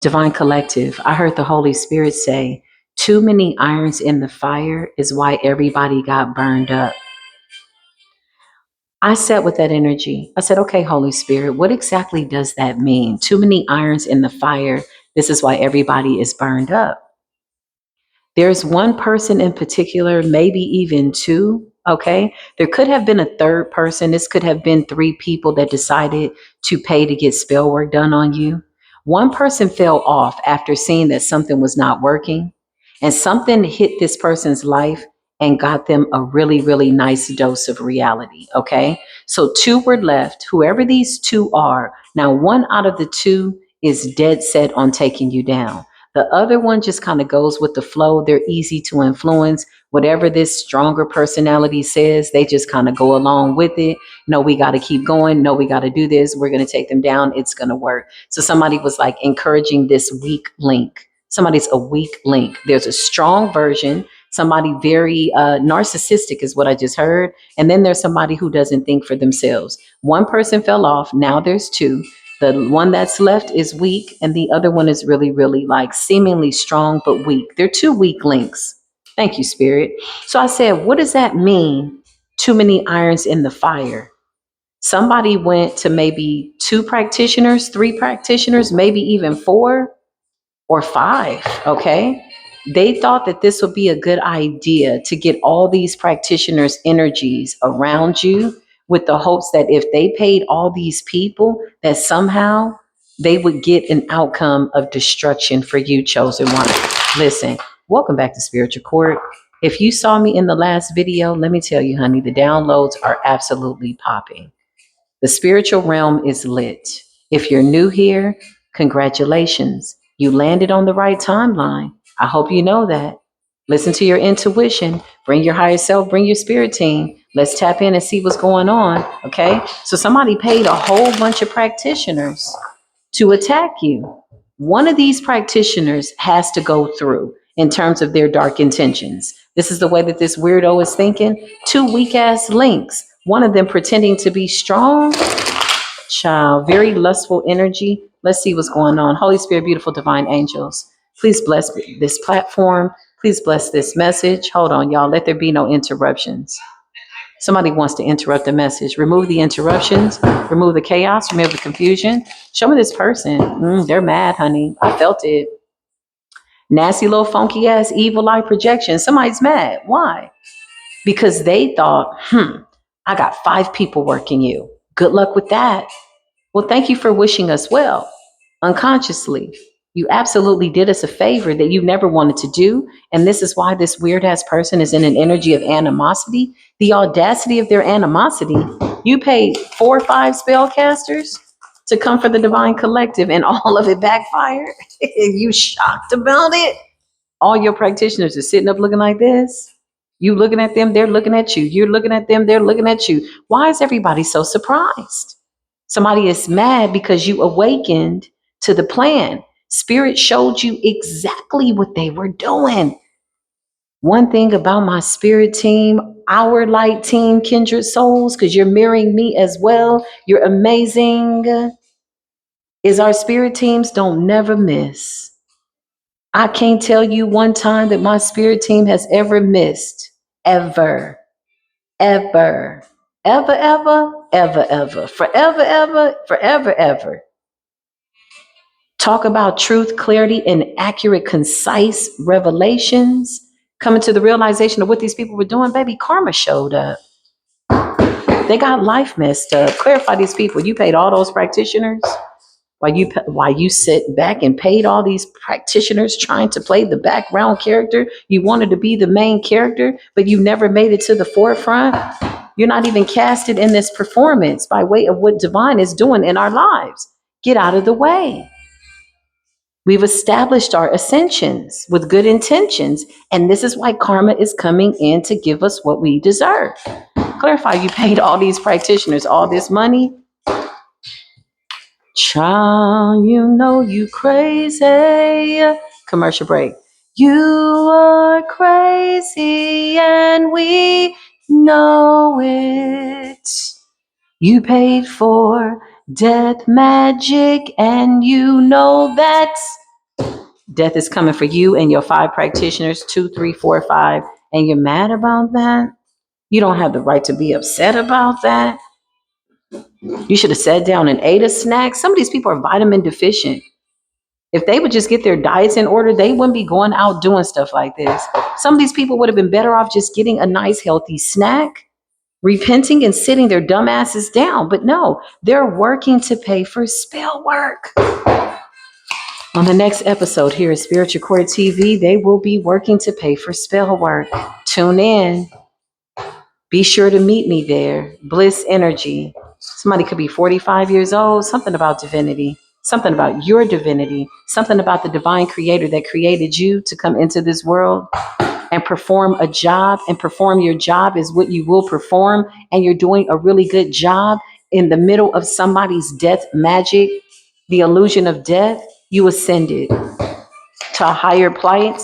Divine Collective, I heard the Holy Spirit say, too many irons in the fire is why everybody got burned up. I sat with that energy. I said, okay, Holy Spirit, what exactly does that mean? Too many irons in the fire. This is why everybody is burned up. There's one person in particular, maybe even two. Okay. There could have been a third person. This could have been three people that decided to pay to get spell work done on you. One person fell off after seeing that something was not working, and something hit this person's life and got them a really, really nice dose of reality. Okay. So two were left, whoever these two are. Now, one out of the two is dead set on taking you down. The other one just kind of goes with the flow. They're easy to influence. Whatever this stronger personality says, they just kind of go along with it. No, we got to keep going. No, we got to do this. We're going to take them down. It's going to work. So somebody was like encouraging this weak link. Somebody's a weak link. There's a strong version. Somebody very narcissistic is what I just heard. And then there's somebody who doesn't think for themselves. One person fell off. Now there's two. The one that's left is weak, and the other one is really, really like seemingly strong, but weak. They're two weak links. Thank you, Spirit. So I said, what does that mean? Too many irons in the fire. Somebody went to maybe two practitioners, three practitioners, maybe even four or five. Okay. They thought that this would be a good idea to get all these practitioners' energies around you with the hopes that if they paid all these people, that somehow they would get an outcome of destruction for you, chosen one. Listen, welcome back to Spiritual Court. If you saw me in the last video, let me tell you, honey, the downloads are absolutely popping. The spiritual realm is lit. If you're new here, congratulations. You landed on the right timeline. I hope you know that. Listen to your intuition. Bring your higher self, bring your spirit team. Let's tap in and see what's going on. Okay. So somebody paid a whole bunch of practitioners to attack you. One of these practitioners has to go through in terms of their dark intentions. This is the way that this weirdo is thinking. Two weak ass links. One of them pretending to be strong. Child, very lustful energy. Let's see what's going on. Holy Spirit, beautiful divine angels, please bless this platform. Please bless this message. Hold on, y'all. Let there be no interruptions. Somebody wants to interrupt the message. Remove the interruptions, remove the chaos, remove the confusion. Show me this person. They're mad, honey. I felt it. Nasty little funky ass evil eye projection. Somebody's mad. Why? Because they thought, I got five people working you. Good luck with that. Well, thank you for wishing us well. Unconsciously, you absolutely did us a favor that you never wanted to do. And this is why this weird ass person is in an energy of animosity. The audacity of their animosity. You paid 4 or 5 spellcasters to come for the Divine Collective, and all of it backfired. You shocked about it? All your practitioners are sitting up looking like this. You looking at them, they're looking at you. You're looking at them, they're looking at you. Why is everybody so surprised? Somebody is mad because you awakened to the plan. Spirit showed you exactly what they were doing. One thing about my spirit team, our light team, kindred souls, because you're mirroring me as well, you're amazing, is our spirit teams don't never miss. I can't tell you one time that my spirit team has ever missed. Ever, ever, ever, ever, ever, ever, forever, ever, forever, ever. Talk about truth, clarity, and accurate, concise revelations. Coming to the realization of what these people were doing, baby, karma showed up. They got life messed up. Clarify these people. You paid all those practitioners while you sit back and paid all these practitioners trying to play the background character. You wanted to be the main character, but you never made it to the forefront. You're not even casted in this performance by way of what divine is doing in our lives. Get out of the way. We've established our ascensions with good intentions, and this is why karma is coming in to give us what we deserve. Clarify, you paid all these practitioners all this money. Child, you know you crazy. Commercial break. You are crazy and we know it. You paid for death magic and you know that Death is coming for you and your 5 practitioners, 2, 3, 4, 5, and you're mad about that. You don't have the right to be upset about that. You should have sat down and ate a snack. Some of these people are vitamin deficient. If they would just get their diets in order, they wouldn't be going out doing stuff like this. Some of these people would have been better off just getting a nice, healthy snack, repenting and sitting their dumb asses down. But no, they're working to pay for spell work. On the next episode here at Spiritual Court TV, they will be working to pay for spell work. Tune in. Be sure to meet me there. Bliss Energy. Somebody could be 45 years old, something about divinity, something about your divinity, something about the divine creator that created you to come into this world and perform a job, and perform your job is what you will perform. And you're doing a really good job in the middle of somebody's death magic, the illusion of death. You ascended to a higher plight,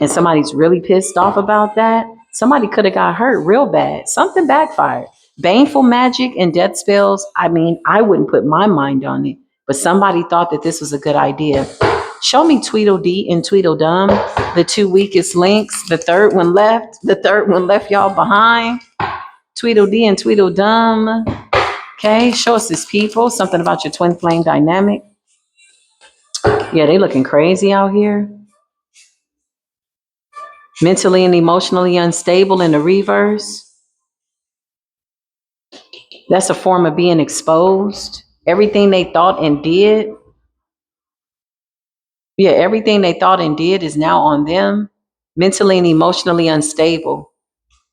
and somebody's really pissed off about that. Somebody could have got hurt real bad. Something backfired. Baneful magic and death spells. I mean, I wouldn't put my mind on it, but somebody thought that this was a good idea. Show me Tweedledee and Tweedledum, the 2 weakest links. The third one left. The third one left y'all behind. Tweedledee and Tweedledum. Okay, show us this people. Something about your twin flame dynamic. Yeah, they looking crazy out here. Mentally and emotionally unstable in the reverse. That's a form of being exposed. Everything they thought and did. Yeah, everything they thought and did is now on them. Mentally and emotionally unstable.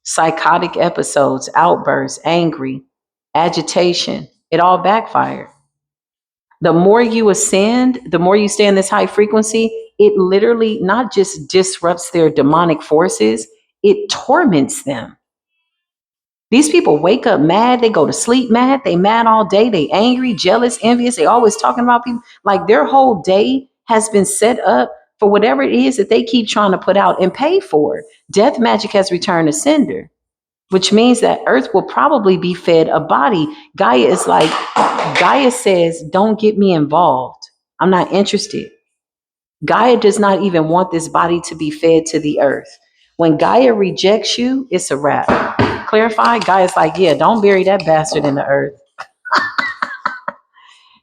Psychotic episodes, outbursts, angry, agitation. It all backfired. The more you ascend, the more you stay in this high frequency, it literally not just disrupts their demonic forces, it torments them. These people wake up mad, they go to sleep mad, they mad all day, they angry, jealous, envious, they always talking about people. Like their whole day has been set up for whatever it is that they keep trying to put out and pay for. Death magic has returned to sender, which means that Earth will probably be fed a body. Gaia says, don't get me involved. I'm not interested. Gaia does not even want this body to be fed to the Earth. When Gaia rejects you, it's a wrap. Clarify, Gaia's like, yeah, don't bury that bastard in the earth.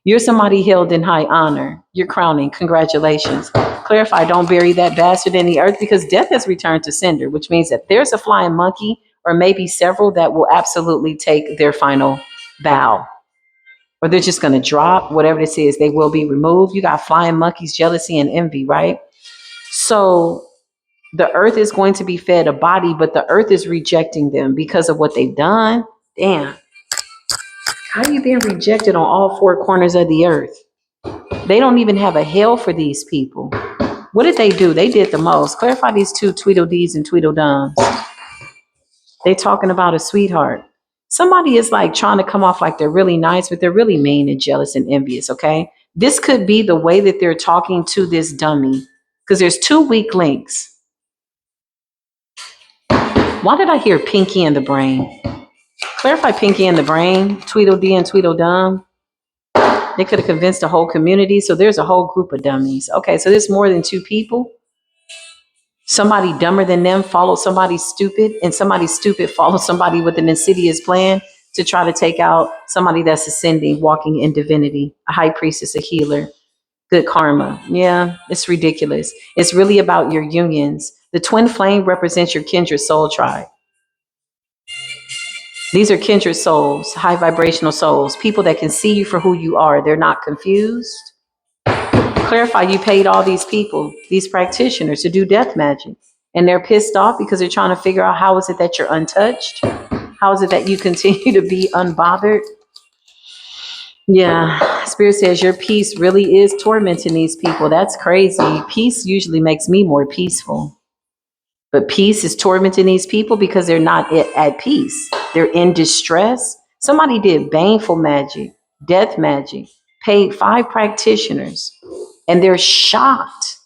You're somebody held in high honor. You're crowning. Congratulations. Clarify, don't bury that bastard in the earth, because death has returned to sender, which means that there's a flying monkey or maybe several that will absolutely take their final bow. Or they're just going to drop whatever this is. They will be removed. You got flying monkeys, jealousy and envy, right? So the earth is going to be fed a body, but the earth is rejecting them because of what they've done. Damn. How are you being rejected on all 4 corners of the earth? They don't even have a hell for these people. What did they do? They did the most. Clarify these 2 Tweedledees and Tweedledums. They talking about a sweetheart. Somebody is like trying to come off like they're really nice, but they're really mean and jealous and envious, okay? This could be the way that they're talking to this dummy, because there's 2 weak links. Why did I hear Pinky and the Brain? Clarify Pinky and the Brain, Tweedledee and Tweedledum. They could have convinced a whole community. So there's a whole group of dummies. Okay, so there's more than 2 people. Somebody dumber than them followed somebody stupid, and somebody stupid followed somebody with an insidious plan to try to take out somebody that's ascending, walking in divinity, a high priestess, a healer. Good karma. Yeah, it's ridiculous. It's really about your unions. The twin flame represents your kindred soul tribe. These are kindred souls, high vibrational souls, people that can see you for who you are. They're not confused. Clarify, you paid all these people, these practitioners, to do death magic, and they're pissed off because they're trying to figure out how is it that you're untouched? How is it that you continue to be unbothered? Yeah, Spirit says your peace really is tormenting these people. That's crazy. Peace usually makes me more peaceful. But peace is tormenting these people because they're not at peace. They're in distress. Somebody did baneful magic, death magic, paid 5 practitioners, and they're shocked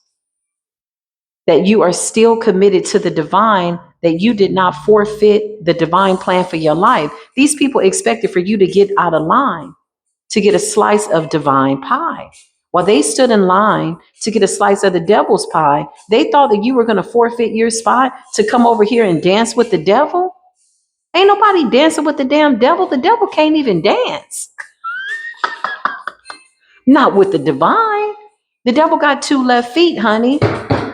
that you are still committed to the divine, that you did not forfeit the divine plan for your life. These people expected for you to get out of line, to get a slice of divine pie. While they stood in line to get a slice of the devil's pie, they thought that you were going to forfeit your spot to come over here and dance with the devil. Ain't nobody dancing with the damn devil. The devil can't even dance. Not with the divine. The devil got two left feet, honey.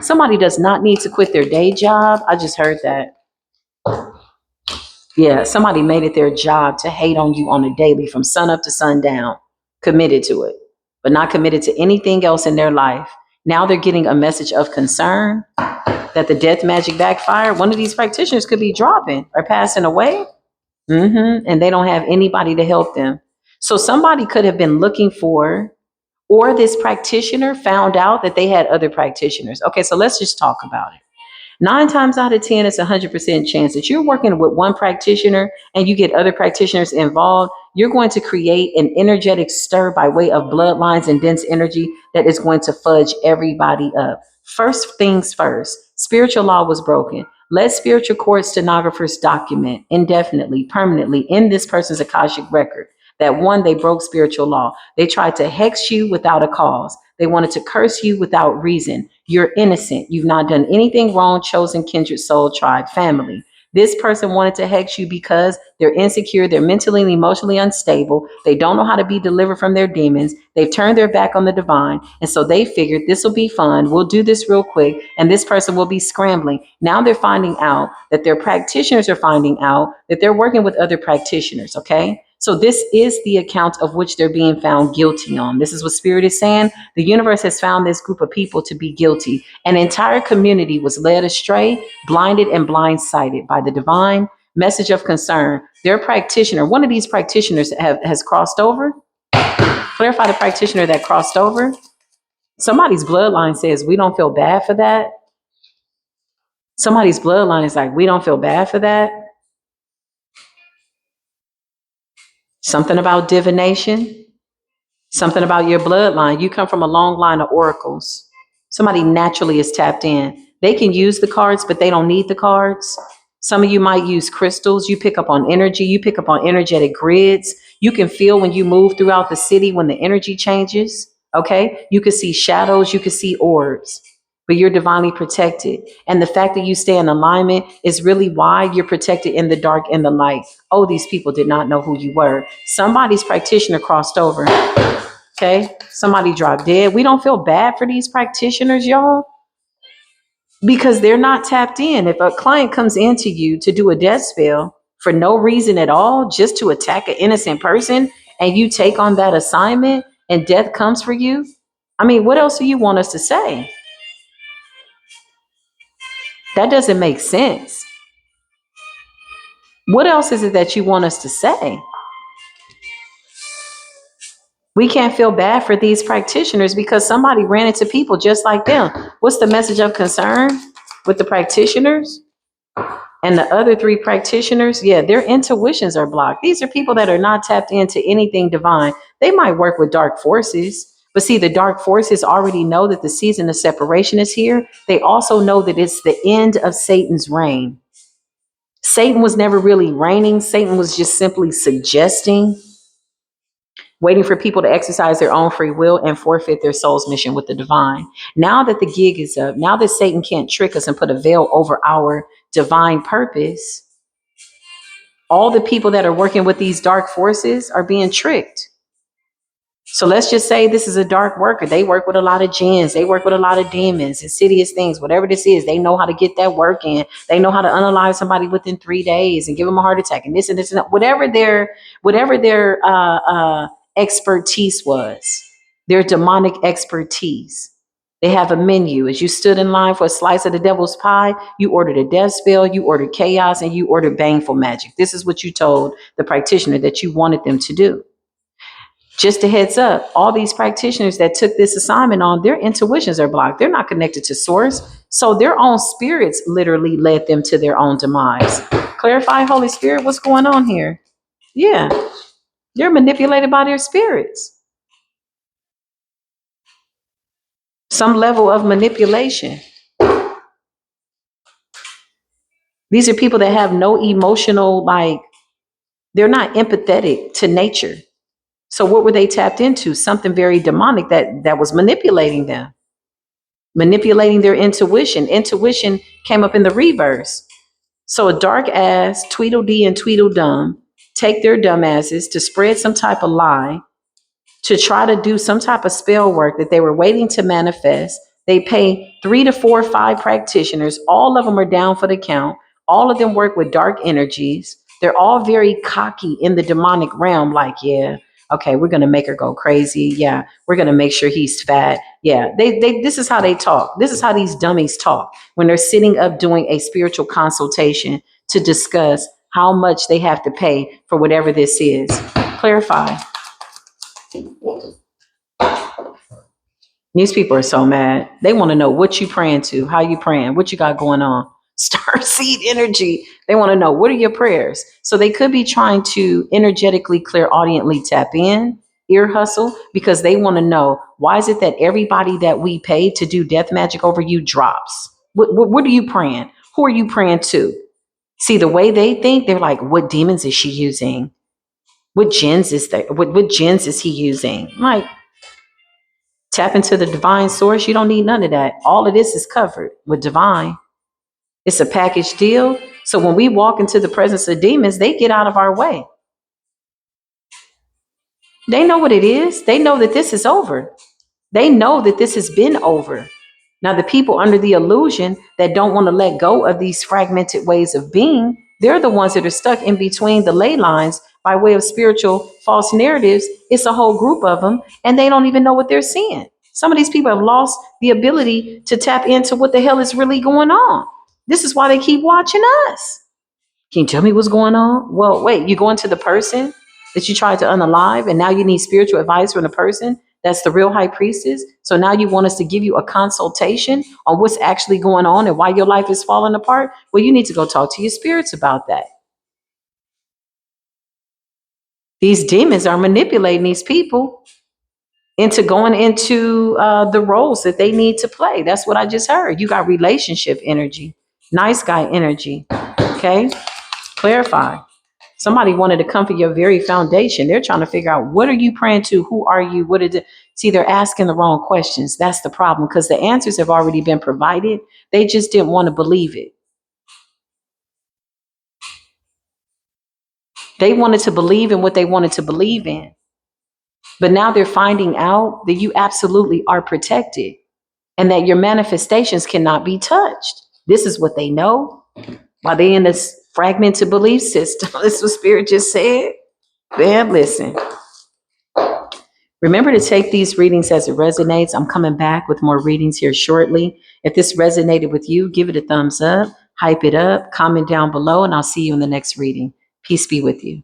Somebody does not need to quit their day job. I just heard that. Yeah, somebody made it their job to hate on you on a daily from sun up to sundown, committed to it, but not committed to anything else in their life. Now they're getting a message of concern that the death magic backfired. One of these practitioners could be dropping or passing away. And they don't have anybody to help them. So somebody could have been looking for, or this practitioner found out that they had other practitioners. Okay, so let's just talk about it. 9 times out of 10, it's 100% chance that you're working with one practitioner and you get other practitioners involved. You're going to create an energetic stir by way of bloodlines and dense energy that is going to fudge everybody up. First things first, spiritual law was broken. Let spiritual court stenographers document indefinitely, permanently in this person's Akashic record that one, they broke spiritual law. They tried to hex you without a cause. They wanted to curse you without reason. You're innocent. You've not done anything wrong, chosen kindred soul, tribe, family. This person wanted to hex you because they're insecure, they're mentally and emotionally unstable, they don't know how to be delivered from their demons, they've turned their back on the divine, and so they figured this will be fun, we'll do this real quick, and this person will be scrambling. Now they're finding out that their practitioners are finding out that they're working with other practitioners, okay? So this is the account of which they're being found guilty on. This is what Spirit is saying. The universe has found this group of people to be guilty. An entire community was led astray, blinded and blindsided by the divine message of concern. Their practitioner, one of these practitioners has crossed over. Clarify the practitioner that crossed over. Somebody's bloodline says, we don't feel bad for that. Somebody's bloodline is like, we don't feel bad for that. Something about divination. Something about your bloodline. You come from a long line of oracles. Somebody naturally is tapped in. They can use the cards, but they don't need the cards. Some of you might use crystals. You pick up on energy. You pick up on energetic grids. You can feel when you move throughout the city when the energy changes. Okay. You can see shadows. You can see orbs, but you're divinely protected. And the fact that you stay in alignment is really why you're protected in the dark and the light. Oh, these people did not know who you were. Somebody's practitioner crossed over. Okay, somebody dropped dead. We don't feel bad for these practitioners, y'all, because they're not tapped in. If a client comes into you to do a death spell for no reason at all, just to attack an innocent person, and you take on that assignment and death comes for you, I mean, what else do you want us to say? That doesn't make sense. What else is it that you want us to say? We can't feel bad for these practitioners because somebody ran into people just like them. What's the message of concern with the practitioners? And the other 3 practitioners, yeah, their intuitions are blocked. These are people that are not tapped into anything divine. They might work with dark forces, but see, the dark forces already know that the season of separation is here. They also know that it's the end of Satan's reign. Satan was never really reigning. Satan was just simply suggesting, waiting for people to exercise their own free will and forfeit their soul's mission with the divine. Now that the gig is up, now that Satan can't trick us and put a veil over our divine purpose, all the people that are working with these dark forces are being tricked. So let's just say this is a dark worker. They work with a lot of jinns. They work with a lot of demons, insidious things, whatever this is. They know how to get that work in. They know how to unalive somebody within 3 days and give them a heart attack and this and this and that. Whatever their expertise was, their demonic expertise. They have a menu. As you stood in line for a slice of the devil's pie, you ordered a death spell, you ordered chaos, and you ordered baneful magic. This is what you told the practitioner that you wanted them to do. Just a heads up, all these practitioners that took this assignment on, their intuitions are blocked. They're not connected to source. So their own spirits literally led them to their own demise. Clarify, Holy Spirit, what's going on here? Yeah, they're manipulated by their spirits. Some level of manipulation. These are people that have no emotional, they're not empathetic to nature. So what were they tapped into? Something very demonic that was manipulating them, manipulating their intuition. Intuition came up in the reverse. So a dark ass, Tweedledee and Tweedledum take their dumb asses to spread some type of lie, to try to do some type of spell work that they were waiting to manifest. They pay 3 to 4 or 5 practitioners. All of them are down for the count. All of them work with dark energies. They're all very cocky in the demonic realm, like, yeah, okay, we're gonna make her go crazy. Yeah, we're gonna make sure he's fat. Yeah, they this is how they talk. This is how these dummies talk when they're sitting up doing a spiritual consultation to discuss how much they have to pay for whatever this is. Clarify. These people are so mad. They want to know what you praying to, how you praying, what you got going on. Star seed energy. They want to know, what are your prayers? So they could be trying to energetically, clairaudiently tap in, ear hustle, because they want to know, why is it that everybody that we pay to do death magic over you drops? What are you praying? Who are you praying to? See, the way they think, they're like, what demons is she using? What gens is that? What gens is he using? I'm like, tap into the divine source. You don't need none of that. All of this is covered with divine. It's a package deal. So when we walk into the presence of demons, they get out of our way. They know what it is. They know that this is over. They know that this has been over. Now, the people under the illusion that don't want to let go of these fragmented ways of being, they're the ones that are stuck in between the ley lines by way of spiritual false narratives. It's a whole group of them, and they don't even know what they're seeing. Some of these people have lost the ability to tap into what the hell is really going on. This is why they keep watching us. Can you tell me what's going on? Well, wait, you go into the person that you tried to unalive, and now you need spiritual advice from the person that's the real high priestess. So now you want us to give you a consultation on what's actually going on and why your life is falling apart? Well, you need to go talk to your spirits about that. These demons are manipulating these people into going into the roles that they need to play. That's what I just heard. You got relationship energy, nice guy energy. Okay, clarify. Somebody wanted to come for your very foundation. They're trying to figure out, what are you praying to? Who are you? What is it? See, they're asking the wrong questions. That's the problem, because the answers have already been provided. They just didn't want to believe it. They wanted to believe in what they wanted to believe in. But now they're finding out that you absolutely are protected and that your manifestations cannot be touched. This is what they know while they in this fragmented belief system. This is what Spirit just said. Man, listen. Remember to take these readings as it resonates. I'm coming back with more readings here shortly. If this resonated with you, give it a thumbs up, hype it up, comment down below, and I'll see you in the next reading. Peace be with you.